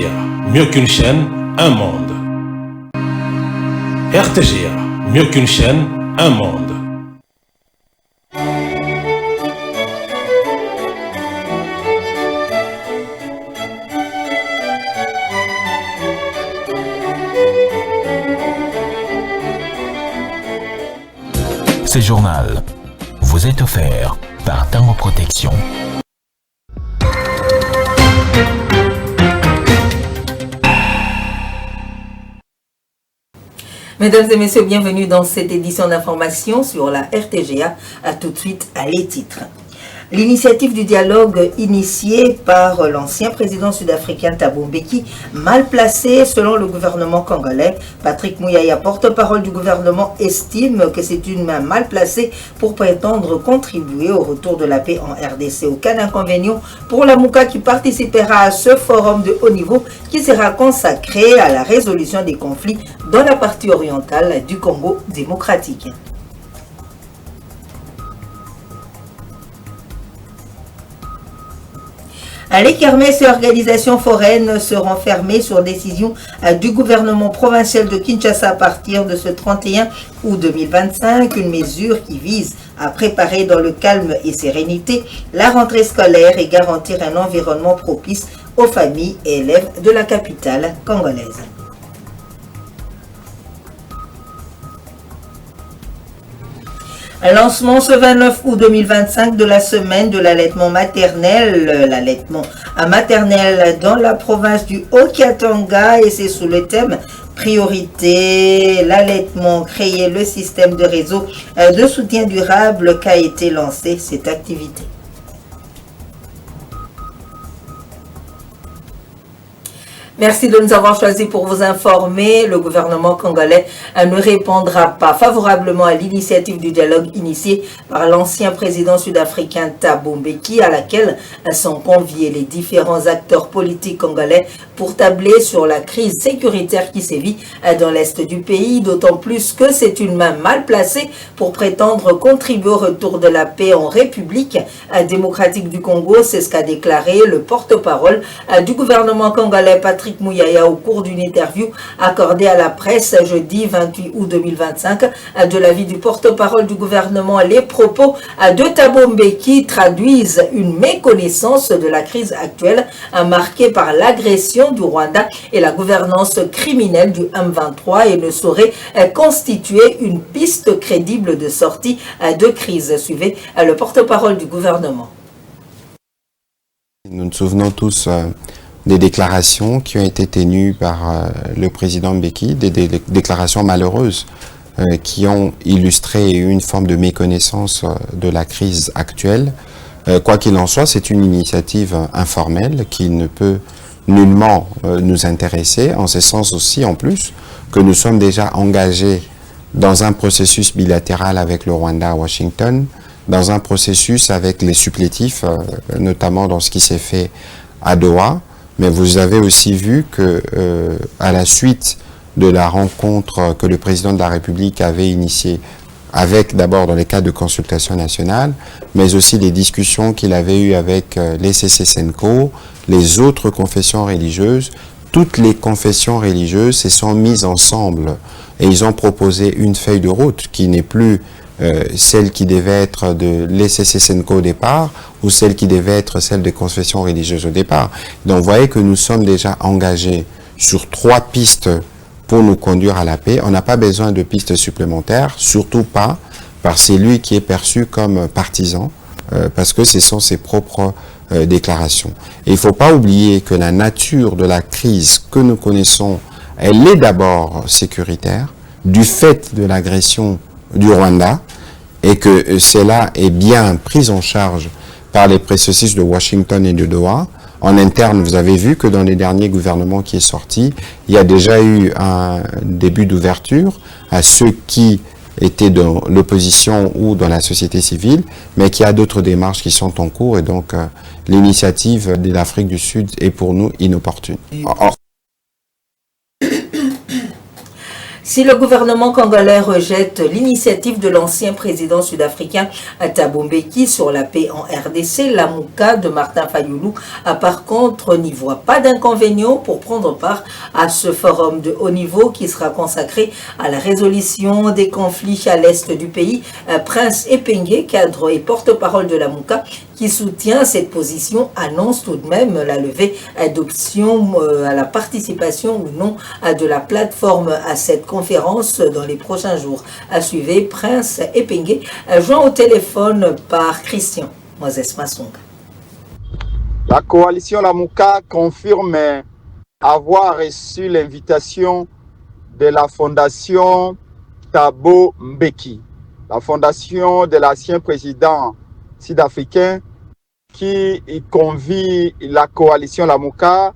RTGA, mieux qu'une chaîne, un monde. RTGA, mieux qu'une chaîne, un monde. Ce journal vous est offert par Tango Protection. Mesdames et messieurs, bienvenue dans cette édition d'information sur la RTGA. À tout de suite à les titres. L'initiative du dialogue initiée par l'ancien président sud-africain Thabo Mbeki, mal placée selon le gouvernement congolais. Patrick Muyaya, porte-parole du gouvernement, estime que c'est une main mal placée pour prétendre contribuer au retour de la paix en RDC. Aucun inconvénient pour la Mouka qui participera à ce forum de haut niveau qui sera consacré à la résolution des conflits dans la partie orientale du Congo démocratique. Les kermesses et organisations foraines seront fermées sur décision du gouvernement provincial de Kinshasa à partir de ce 31 août 2025, une mesure qui vise à préparer dans le calme et sérénité la rentrée scolaire et garantir un environnement propice aux familles et élèves de la capitale congolaise. Lancement ce 29 août 2025 de la semaine de l'allaitement maternel, dans la province du Haut-Katanga, et c'est sous le thème priorité, l'allaitement, créer le système de réseau de soutien durable qu'a été lancée cette activité. Merci de nous avoir choisis pour vous informer. Le gouvernement congolais ne répondra pas favorablement à l'initiative du dialogue initiée par l'ancien président sud-africain Thabo Mbeki, à laquelle sont conviés les différents acteurs politiques congolais pour tabler sur la crise sécuritaire qui sévit dans l'est du pays, d'autant plus que c'est une main mal placée pour prétendre contribuer au retour de la paix en République démocratique du Congo. C'est ce qu'a déclaré le porte-parole du gouvernement congolais, Patrick Muyaya, au cours d'une interview accordée à la presse jeudi 28 août 2025. De l'avis du porte-parole du gouvernement, les propos de Thabo Mbeki traduisent une méconnaissance de la crise actuelle marquée par l'agression du Rwanda et la gouvernance criminelle du M23 et ne sauraient constituer une piste crédible de sortie de crise. Suivez le porte-parole du gouvernement. Nous nous souvenons tous des déclarations qui ont été tenues par le président Mbeki, des déclarations malheureuses qui ont illustré une forme de méconnaissance de la crise actuelle. Quoi qu'il en soit, c'est une initiative informelle qui ne peut nullement nous intéresser, en ce sens aussi en plus que nous sommes déjà engagés dans un processus bilatéral avec le Rwanda à Washington, dans un processus avec les supplétifs, notamment dans ce qui s'est fait à Doha. Mais vous avez aussi vu que, à la suite de la rencontre que le président de la République avait initiée, avec d'abord dans les cadres de consultation nationale, mais aussi les discussions qu'il avait eues avec les CC-SENCO, les autres confessions religieuses, toutes les confessions religieuses se sont mises ensemble et ils ont proposé une feuille de route qui n'est plus celle qui devait être de l'ECC-SENCO au départ ou celle qui devait être celle des confessions religieuses au départ. Donc vous voyez que nous sommes déjà engagés sur 3 pistes pour nous conduire à la paix. On n'a pas besoin de pistes supplémentaires, surtout pas par celui qui est perçu comme partisan, parce que ce sont ses propres déclarations. Et il ne faut pas oublier que la nature de la crise que nous connaissons, elle est d'abord sécuritaire, du fait de l'agression du Rwanda, et que cela est bien pris en charge par les processus de Washington et de Doha. En interne, vous avez vu que dans les derniers gouvernements qui est sorti, il y a déjà eu un début d'ouverture à ceux qui étaient dans l'opposition ou dans la société civile, mais qu'il y a d'autres démarches qui sont en cours, et donc l'initiative de l'Afrique du Sud est pour nous inopportune. Si le gouvernement congolais rejette l'initiative de l'ancien président sud-africain Thabo Mbeki sur la paix en RDC, la Mouka de Martin Fayulu par contre n'y voit pas d'inconvénient pour prendre part à ce forum de haut niveau qui sera consacré à la résolution des conflits à l'est du pays. Prince Epengue, cadre et porte-parole de la Mouka, qui soutient cette position, annonce tout de même la levée d'options à la participation ou non de la plateforme à cette conférence dans les prochains jours. À suivre, Prince Epengue, joint au téléphone par Christian Moses Masonga. La coalition Lamouka confirme avoir reçu l'invitation de la fondation Thabo Mbeki, la fondation de l'ancien président sud-africain qui convie la coalition Lamouka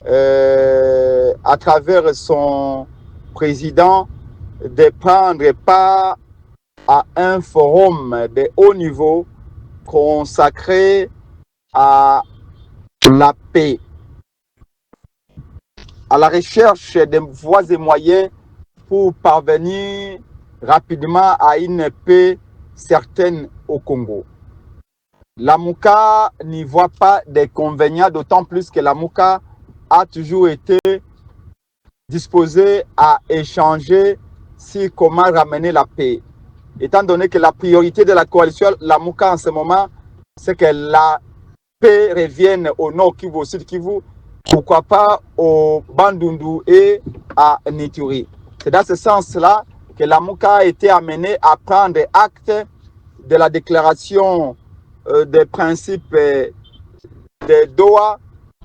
à travers son président de prendre part à un forum de haut niveau consacré à la paix, à la recherche des voies et moyens pour parvenir rapidement à une paix certaine au Congo. La Mouka n'y voit pas d'inconvénients, d'autant plus que la Mouka a toujours été disposée à échanger sur comment ramener la paix. Étant donné que la priorité de la coalition la Mouka en ce moment, c'est que la paix revienne au nord Kivu, au sud Kivu, pourquoi pas au Bandundu et à Nituri. C'est dans ce sens-là que la Mouka a été amenée à prendre acte de la déclaration des principes de Doha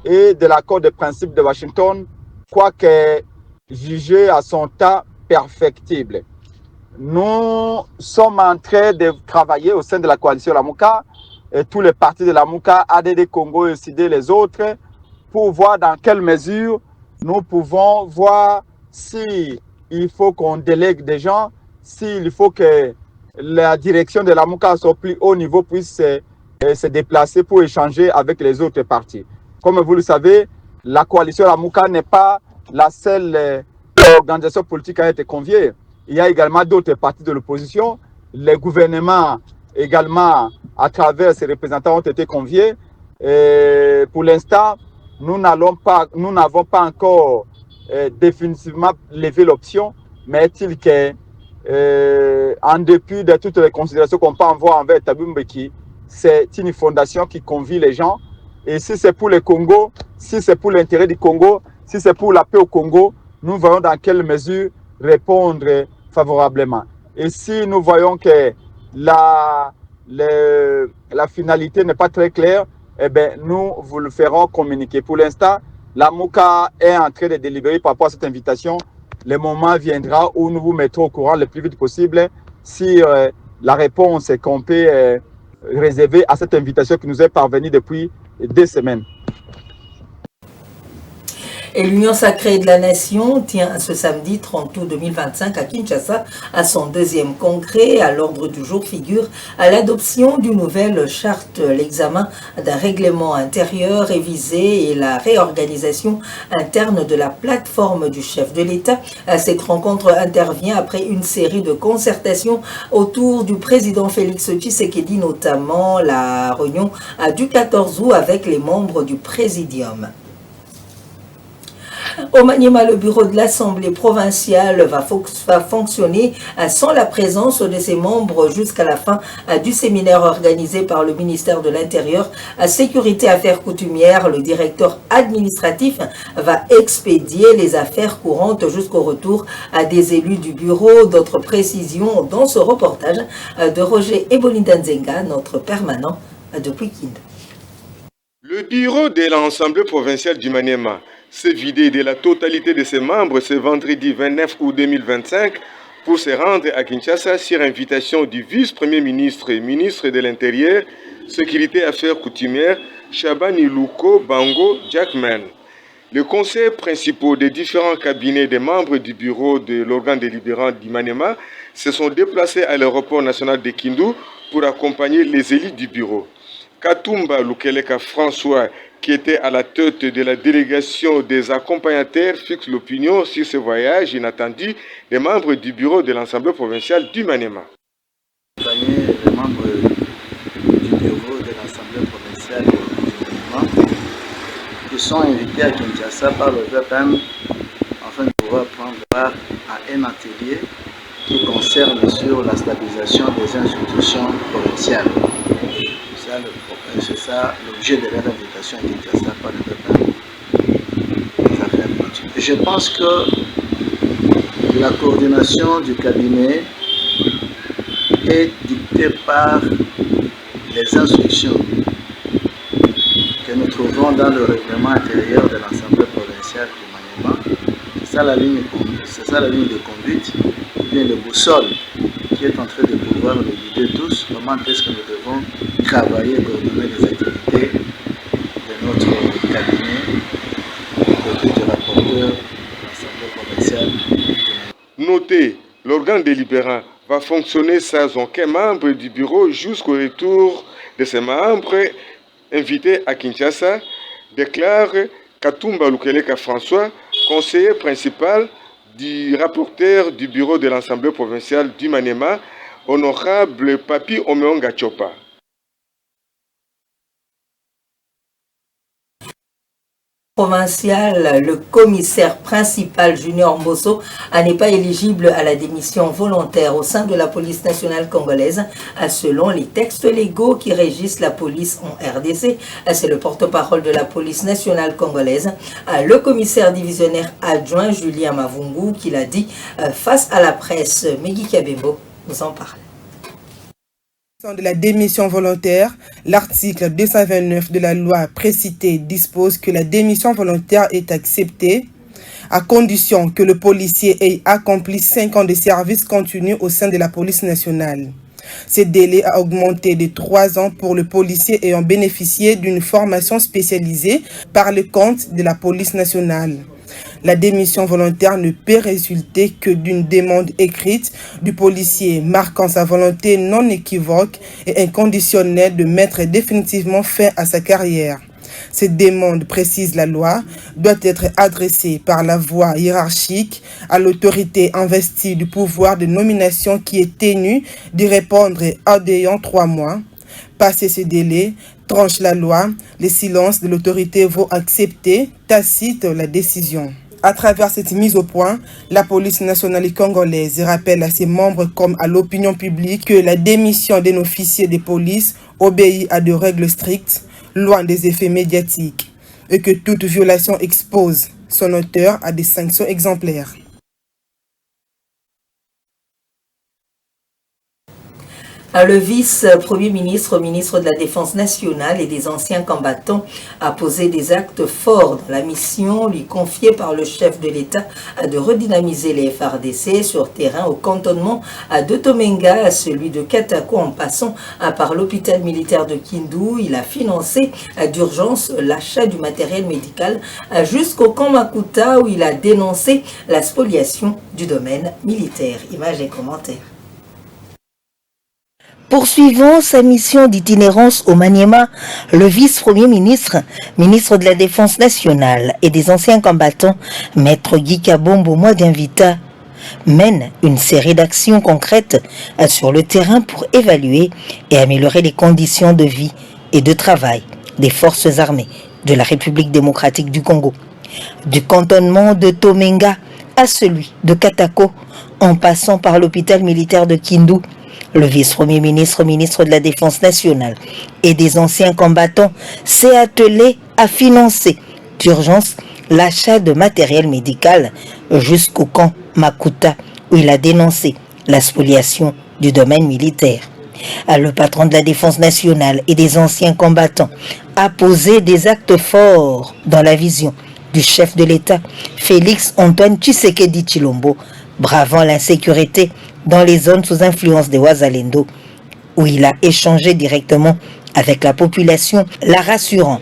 et de l'accord de principes de Washington, quoique jugé à son temps perfectible. Nous sommes en train de travailler au sein de la coalition Lamouka, et tous les partis de la Mouka, ADD Congo et OCD les autres, pour voir dans quelle mesure nous pouvons voir si il faut qu'on délègue des gens, s'il faut que la direction de la Mouka au plus haut niveau puisse se déplacer pour échanger avec les autres partis. Comme vous le savez, la coalition la Mouka n'est pas la seule organisation politique à être conviée. Il y a également d'autres partis de l'opposition. Les gouvernements également, à travers ces représentants, ont été conviés. Et pour l'instant, nous n'avons pas encore définitivement levé l'option, mais est-il que, en dépit de toutes les considérations qu'on peut avoir envers Thabo Mbeki, c'est une fondation qui convie les gens. Et si c'est pour le Congo, si c'est pour l'intérêt du Congo, si c'est pour la paix au Congo, nous voyons dans quelle mesure répondre favorablement. Et si nous voyons que la finalité n'est pas très claire, eh bien, nous vous le ferons communiquer. Pour l'instant, la Mouka est en train de délibérer par rapport à cette invitation. Le moment viendra où nous vous mettrons au courant le plus vite possible si la réponse qu'on peut réserver à cette invitation qui nous est parvenue depuis 2 semaines. Et l'Union sacrée de la Nation tient ce samedi 30 août 2025 à Kinshasa à son 2e congrès. À l'ordre du jour figure à l'adoption d'une nouvelle charte, l'examen d'un règlement intérieur révisé et la réorganisation interne de la plateforme du chef de l'État. Cette rencontre intervient après une série de concertations autour du président Félix Tshisekedi, notamment la réunion du 14 août avec les membres du Présidium. Au Maniema, le bureau de l'Assemblée provinciale va fonctionner sans la présence de ses membres jusqu'à la fin du séminaire organisé par le ministère de l'Intérieur, Sécurité Affaires coutumières. Le directeur administratif va expédier les affaires courantes jusqu'au retour des élus du bureau. D'autres précisions dans ce reportage de Roger Ebolindanzenga, notre permanent depuis Kinda. Le bureau de l'Assemblée provinciale du Maniema s'est vidé de la totalité de ses membres ce vendredi 29 août 2025 pour se rendre à Kinshasa sur invitation du vice-premier ministre et ministre de l'Intérieur, Sécurité et Affaires coutumières, Shabani Luko Bango Jackman. Les conseils principaux des différents cabinets des membres du bureau de l'organe délibérant du Maniema se sont déplacés à l'aéroport national de Kindu pour accompagner les élus du bureau. Katumba Lukeleka François, qui était à la tête de la délégation des accompagnateurs, fixe l'opinion sur ce voyage inattendu des membres du bureau de l'Assemblée provinciale du Maniema. Les membres du bureau de l'Assemblée provinciale du Maniema qui sont invités à Kinshasa par le VPM afin de pouvoir prendre part à un atelier qui concerne sur la stabilisation des institutions provinciales. C'est ça l'objet de leur invitation à Kinshasa par le VPM. Je pense que la coordination du cabinet est dictée par les instructions que nous trouvons dans le règlement intérieur de l'Assemblée provinciale du Maniema. C'est ça la ligne de conduite, ou bien le boussole qui est en train de pouvoir nous guider tous. Comment est-ce que nous devons travailler et coordonner les activités de notre cabinet, côté du rapporteur de l'Assemblée provinciale du Maniema. Notez, l'organe délibérant va fonctionner sans aucun membre du bureau jusqu'au retour de ses membres invités à Kinshasa, déclare Katumba Lukeleka François, conseiller principal du rapporteur du bureau de l'Assemblée provinciale du Maniema, honorable Papi Omeonga Chopa. Provincial, le commissaire principal Junior Mbosso n'est pas éligible à la démission volontaire au sein de la police nationale congolaise selon les textes légaux qui régissent la police en RDC. C'est le porte-parole de la police nationale congolaise, le commissaire divisionnaire adjoint Julien Mavungu, qui l'a dit face à la presse. Megui Kabembo nous en parle. De la démission volontaire, l'article 229 de la loi précitée dispose que la démission volontaire est acceptée à condition que le policier ait accompli 5 ans de service continu au sein de la police nationale. Ce délai a augmenté de 3 ans pour le policier ayant bénéficié d'une formation spécialisée par le compte de la police nationale. La démission volontaire ne peut résulter que d'une demande écrite du policier marquant sa volonté non équivoque et inconditionnelle de mettre définitivement fin à sa carrière. Cette demande, précise la loi, doit être adressée par la voie hiérarchique à l'autorité investie du pouvoir de nomination qui est tenue d'y répondre en ayant 3 mois. Passé ce délai, tranche la loi, le silence de l'autorité vaut accepter tacite la décision. À travers cette mise au point, la police nationale congolaise rappelle à ses membres comme à l'opinion publique que la démission d'un officier de police obéit à des règles strictes, loin des effets médiatiques, et que toute violation expose son auteur à des sanctions exemplaires. Le vice-premier ministre, ministre de la Défense nationale et des anciens combattants, a posé des actes forts dans la mission lui confiée par le chef de l'État de redynamiser les FARDC sur terrain au cantonnement de Tomenga, celui de Katako, en passant par l'hôpital militaire de Kindu. Il a financé d'urgence l'achat du matériel médical jusqu'au camp Makuta où il a dénoncé la spoliation du domaine militaire. Images et commentaires. Poursuivant sa mission d'itinérance au Maniema, le vice-premier ministre, ministre de la Défense nationale et des anciens combattants, maître Guy Kabombo Mwadinvita, mène une série d'actions concrètes sur le terrain pour évaluer et améliorer les conditions de vie et de travail des forces armées de la République démocratique du Congo. Du cantonnement de Tomenga à celui de Katako, en passant par l'hôpital militaire de Kindu, le vice-premier ministre, ministre de la Défense nationale et des anciens combattants s'est attelé à financer d'urgence l'achat de matériel médical jusqu'au camp Makuta où il a dénoncé la spoliation du domaine militaire. Le patron de la Défense nationale et des anciens combattants a posé des actes forts dans la vision du chef de l'État, Félix Antoine Tshisekedi Tshilombo, bravant l'insécurité dans les zones sous influence des Wazalendo, où il a échangé directement avec la population, la rassurant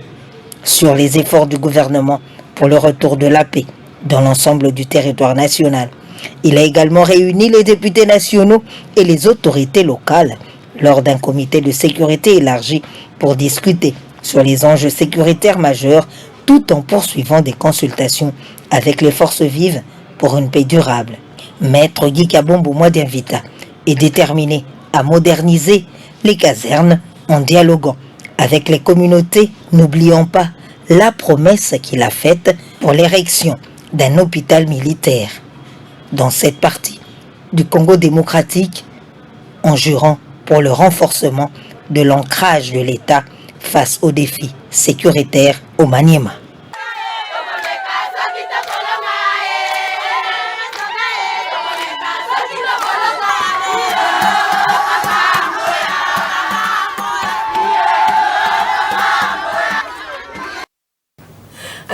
sur les efforts du gouvernement pour le retour de la paix dans l'ensemble du territoire national. Il a également réuni les députés nationaux et les autorités locales lors d'un comité de sécurité élargi pour discuter sur les enjeux sécuritaires majeurs tout en poursuivant des consultations avec les forces vives pour une paix durable. Maître Guy Kabombo Mwadianvita est déterminé à moderniser les casernes en dialoguant avec les communautés, n'oublions pas la promesse qu'il a faite pour l'érection d'un hôpital militaire dans cette partie du Congo démocratique, en jurant pour le renforcement de l'ancrage de l'État face aux défis sécuritaires au Maniema.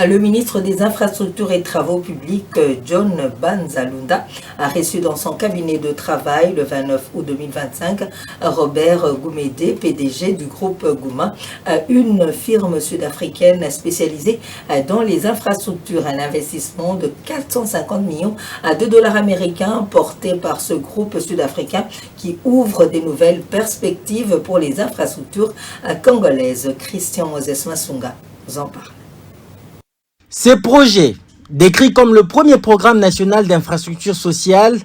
Le ministre des Infrastructures et Travaux publics, John Banzalunda, a reçu dans son cabinet de travail le 29 août 2025 Robert Goumédé, PDG du groupe Gouma, une firme sud-africaine spécialisée dans les infrastructures. Un investissement de 450 millions de dollars américains porté par ce groupe sud-africain qui ouvre des nouvelles perspectives pour les infrastructures congolaises. Christian Moses Masunga vous en parle. Ces projets, décrits comme le premier programme national d'infrastructure sociale,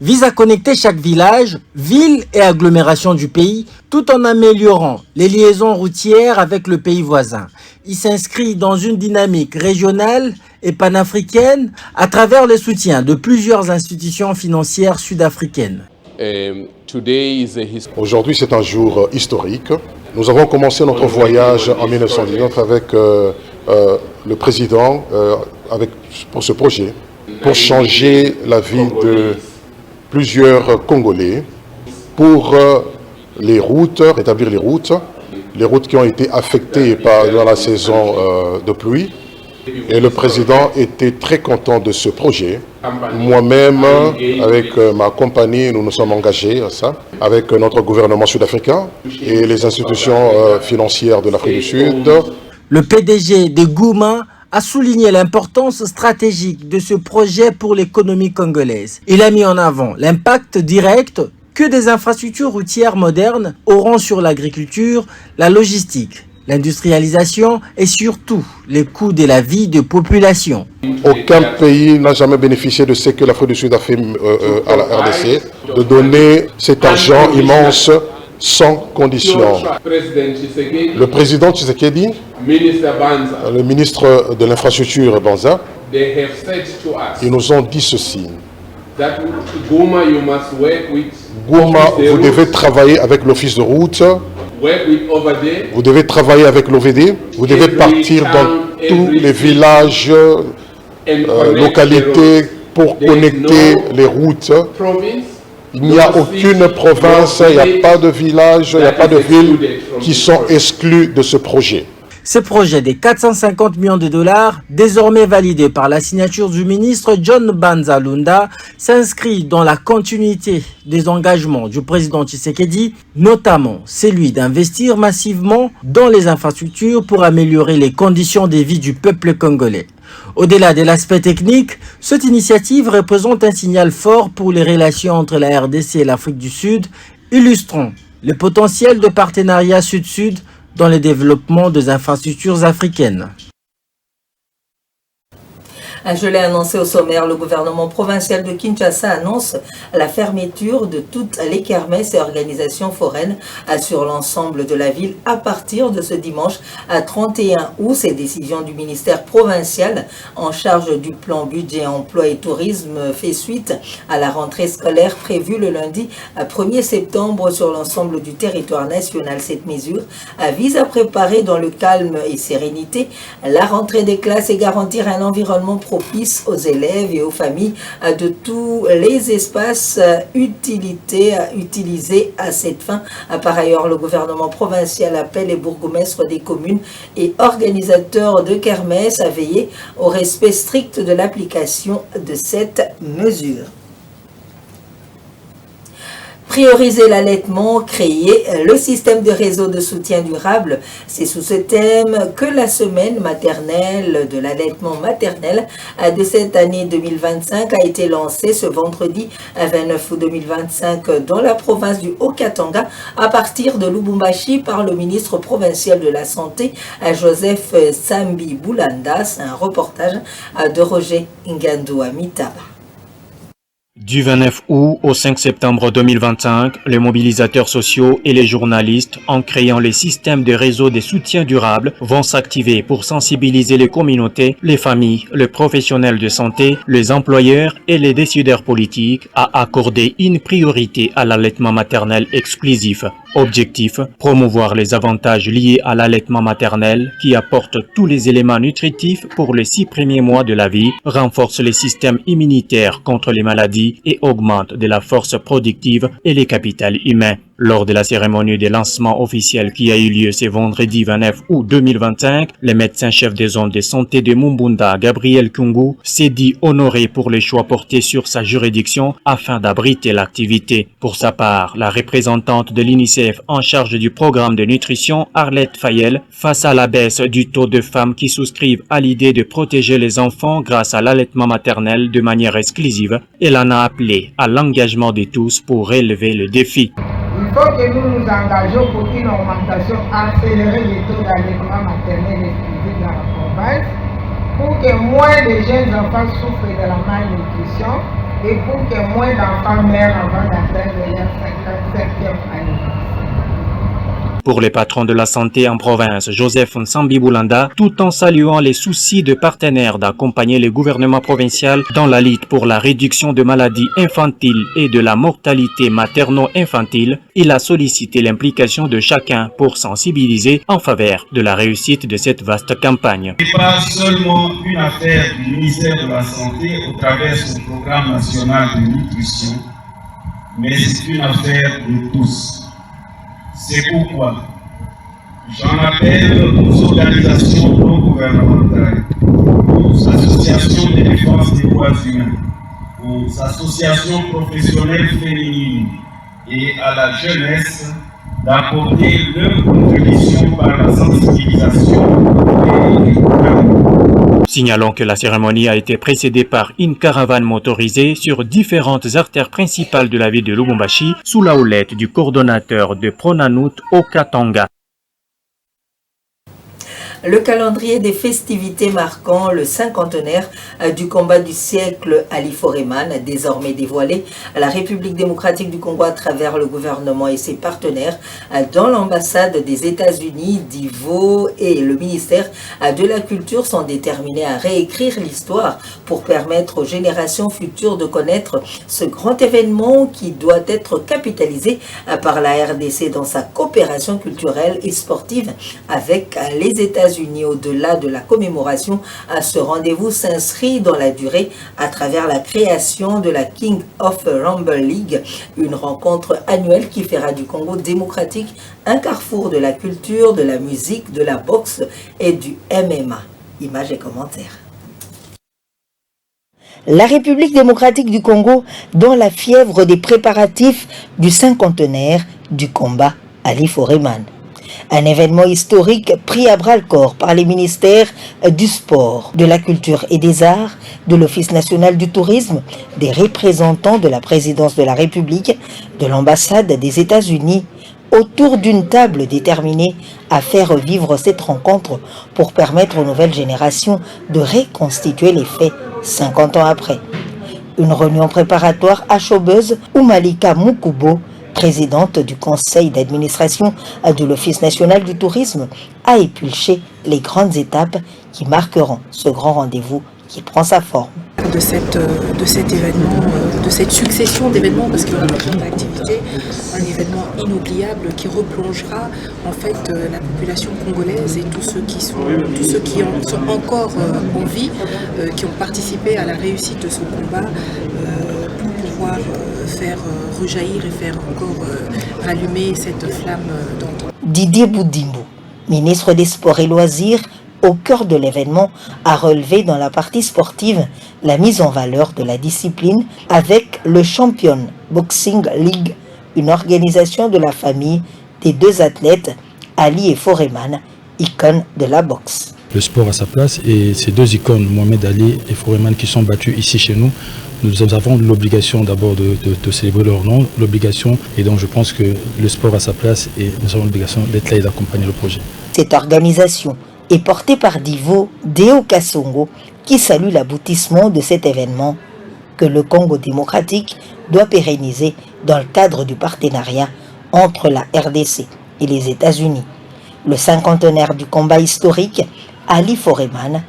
visent à connecter chaque village, ville et agglomération du pays, tout en améliorant les liaisons routières avec le pays voisin. Il s'inscrit dans une dynamique régionale et panafricaine à travers le soutien de plusieurs institutions financières sud-africaines. Aujourd'hui, c'est un jour historique. Nous avons commencé notre voyage en 1919 avec le président pour ce projet, pour changer la vie de plusieurs Congolais, pour les routes, rétablir les routes qui ont été affectées dans la saison de pluie. Et le président était très content de ce projet. Moi-même, avec ma compagnie, nous nous sommes engagés à ça, avec notre gouvernement sud-africain et les institutions financières de l'Afrique du Sud. Le PDG de Gouma a souligné l'importance stratégique de ce projet pour l'économie congolaise. Il a mis en avant l'impact direct que des infrastructures routières modernes auront sur l'agriculture, la logistique, l'industrialisation et surtout les coûts de la vie de population. Aucun pays n'a jamais bénéficié de ce que l'Afrique du Sud a fait à la RDC, de donner cet argent immense sans condition. Le président Tshisekedi, le ministre de l'infrastructure Banza, ils nous ont dit ceci. Gouma, vous devez travailler avec l'office de route, vous devez travailler avec l'OVD, vous devez partir dans tous les villages, localités pour connecter les routes. Il n'y a aucune province, il n'y a pas de village, il n'y a pas de ville qui sont exclus de ce projet. Ce projet de 450 millions de dollars, désormais validé par la signature du ministre John Banzalunda, s'inscrit dans la continuité des engagements du président Tshisekedi, notamment celui d'investir massivement dans les infrastructures pour améliorer les conditions de vie du peuple congolais. Au-delà de l'aspect technique, cette initiative représente un signal fort pour les relations entre la RDC et l'Afrique du Sud, illustrant le potentiel de partenariat sud-sud dans le développement des infrastructures africaines. Je l'ai annoncé au sommaire, le gouvernement provincial de Kinshasa annonce la fermeture de toutes les kermesses et organisations foraines sur l'ensemble de la ville à partir de ce dimanche à 31 août. Ces décisions du ministère provincial en charge du plan budget, emploi et tourisme fait suite à la rentrée scolaire prévue le lundi 1er septembre sur l'ensemble du territoire national. Cette mesure vise à préparer dans le calme et sérénité la rentrée des classes et garantir un environnement propice aux élèves et aux familles de tous les espaces utilisés à cette fin. Par ailleurs, le gouvernement provincial appelle les bourgmestres des communes et organisateurs de kermesse à veiller au respect strict de l'application de cette mesure. Prioriser l'allaitement, créer le système de réseau de soutien durable. C'est sous ce thème que la semaine maternelle de l'allaitement maternel de cette année 2025 a été lancée ce vendredi 29 août 2025 dans la province du Haut-Katanga à partir de Lubumbashi par le ministre provincial de la Santé Joseph Sambi Boulanda. C'est un reportage de Roger Ngandou Amitaba. Du 29 août au 5 septembre 2025, les mobilisateurs sociaux et les journalistes, en créant les systèmes de réseau de soutien durable, vont s'activer pour sensibiliser les communautés, les familles, les professionnels de santé, les employeurs et les décideurs politiques à accorder une priorité à l'allaitement maternel exclusif. Objectif, promouvoir les avantages liés à l'allaitement maternel qui apporte tous les éléments nutritifs pour les 6 premiers mois de la vie, renforce les systèmes immunitaires contre les maladies et augmente de la force productive et les capitales humains. Lors de la cérémonie de lancement officiel qui a eu lieu ce vendredi 29 août 2025, le médecin-chef des zones de santé de Mumbunda, Gabriel Kungu, s'est dit honoré pour les choix portés sur sa juridiction afin d'abriter l'activité. Pour sa part, la représentante de l'UNICEF en charge du programme de nutrition, Arlette Fayel, face à la baisse du taux de femmes qui souscrivent à l'idée de protéger les enfants grâce à l'allaitement maternel de manière exclusive, elle en a appelé à l'engagement de tous pour relever le défi. Il faut que nous nous engagions pour une augmentation accélérée des taux d'allaitement maternel exclusif dans la province, pour que moins de jeunes enfants souffrent de la malnutrition et pour que moins d'enfants meurent avant d'atteindre leur 57e anniversaire. Pour les patrons de la santé en province, Joseph Nsambi Boulanda, tout en saluant les soucis de partenaires d'accompagner le gouvernement provincial dans la lutte pour la réduction de maladies infantiles et de la mortalité materno-infantile, il a sollicité l'implication de chacun pour sensibiliser en faveur de la réussite de cette vaste campagne. Ce n'est pas seulement une affaire du ministère de la Santé au travers de son programme national de nutrition, mais c'est une affaire de tous. C'est pourquoi j'en appelle aux organisations non gouvernementales, aux associations de défense des droits humains, aux associations professionnelles féminines et à la jeunesse d'apporter leur contribution par la sensibilisation et l'éducation. Signalons que la cérémonie a été précédée par une caravane motorisée sur différentes artères principales de la ville de Lubumbashi sous la houlette du coordonnateur de Pronanout au Katanga. Le calendrier des festivités marquant le cinquantenaire du combat du siècle Ali Foreman, désormais dévoilé à la République démocratique du Congo à travers le gouvernement et ses partenaires dans l'ambassade des États-Unis, d'Ivo et le ministère de la Culture sont déterminés à réécrire l'histoire pour permettre aux générations futures de connaître ce grand événement qui doit être capitalisé par la RDC dans sa coopération culturelle et sportive avec les États-Unis. Au-delà de la commémoration, ce rendez-vous s'inscrit dans la durée à travers la création de la King of Rumble League, une rencontre annuelle qui fera du Congo démocratique un carrefour de la culture, de la musique, de la boxe et du MMA. Images et commentaires. La République démocratique du Congo dans la fièvre des préparatifs du cinquantenaire du combat Ali Foreman. Un événement historique pris à bras-le-corps par les ministères du sport, de la culture et des arts, de l'Office national du tourisme, des représentants de la présidence de la République, de l'ambassade des États-Unis, autour d'une table déterminée à faire vivre cette rencontre pour permettre aux nouvelles générations de reconstituer les faits 50 ans après. Une réunion préparatoire achobeuse où Malika Mukubo, présidente du conseil d'administration de l'Office national du tourisme, a épulché les grandes étapes qui marqueront ce grand rendez-vous qui prend sa forme. De cet événement, de cette succession d'événements, parce qu'il y aura plein d'activités, un événement inoubliable qui replongera en fait la population congolaise et tous ceux qui sont encore en vie, qui ont participé à la réussite de ce combat pour pouvoir faire rejaillir et faire encore rallumer cette flamme d'antan. Didier Boudimbo, ministre des Sports et Loisirs, au cœur de l'événement, a relevé dans la partie sportive la mise en valeur de la discipline avec le Champion Boxing League une organisation de la famille des deux athlètes, Ali et Foreman, icônes de la boxe. Le sport a sa place et ces deux icônes, Mohamed Ali et Foreman, qui sont battus ici chez nous, nous avons l'obligation d'abord de célébrer leur nom, l'obligation, et donc je pense que le sport a sa place et nous avons l'obligation d'être là et d'accompagner le projet. Cette organisation est portée par Divo Deo Kassongo, qui salue l'aboutissement de cet événement que le Congo démocratique doit pérenniser dans le cadre du partenariat entre la RDC et les États-Unis. Le cinquantenaire du combat historique, Ali Foreman,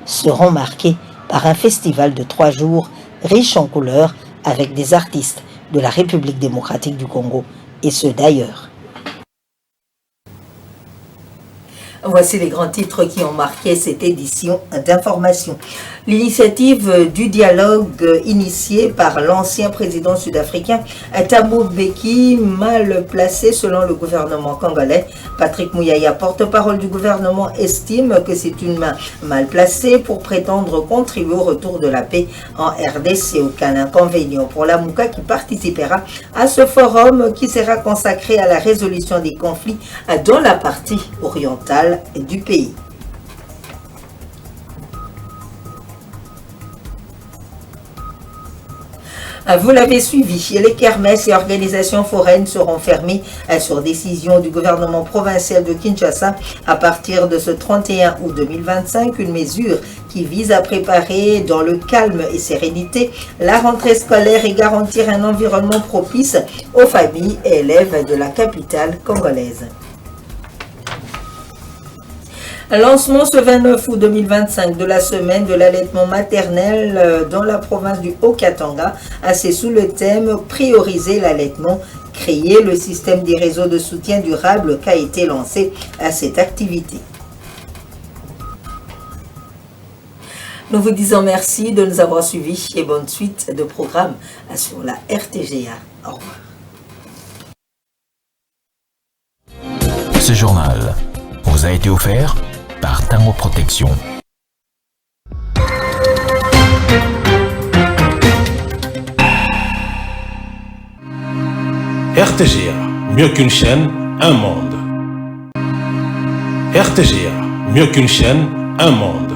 seront marqués par un festival de 3 jours riche en couleurs avec des artistes de la République démocratique du Congo et ceux d'ailleurs. Voici les grands titres qui ont marqué cette édition d'information. L'initiative du dialogue initiée par l'ancien président sud-africain Thabo Mbeki, mal placé selon le gouvernement congolais. Patrick Mouyaya, porte-parole du gouvernement, estime que c'est une main mal placée pour prétendre contribuer au retour de la paix en RDC. Aucun inconvénient pour la Mouka qui participera à ce forum qui sera consacré à la résolution des conflits dans la partie orientale du pays. Vous l'avez suivi, les kermesses et organisations foraines seront fermées sur décision du gouvernement provincial de Kinshasa à partir de ce 31 août 2025, une mesure qui vise à préparer dans le calme et sérénité la rentrée scolaire et garantir un environnement propice aux familles et élèves de la capitale congolaise. Lancement ce 29 août 2025 de la semaine de l'allaitement maternel dans la province du Haut-Katanga, assez sous le thème « Prioriser l'allaitement ». Créer le système des réseaux de soutien durable qu'a été lancé à cette activité. Nous vous disons merci de nous avoir suivis et bonne suite de programme sur la RTGA. Au revoir. Ce journal vous a été offert par Tango Protection. RTGA, mieux qu'une chaîne, un monde. RTGA, mieux qu'une chaîne, un monde.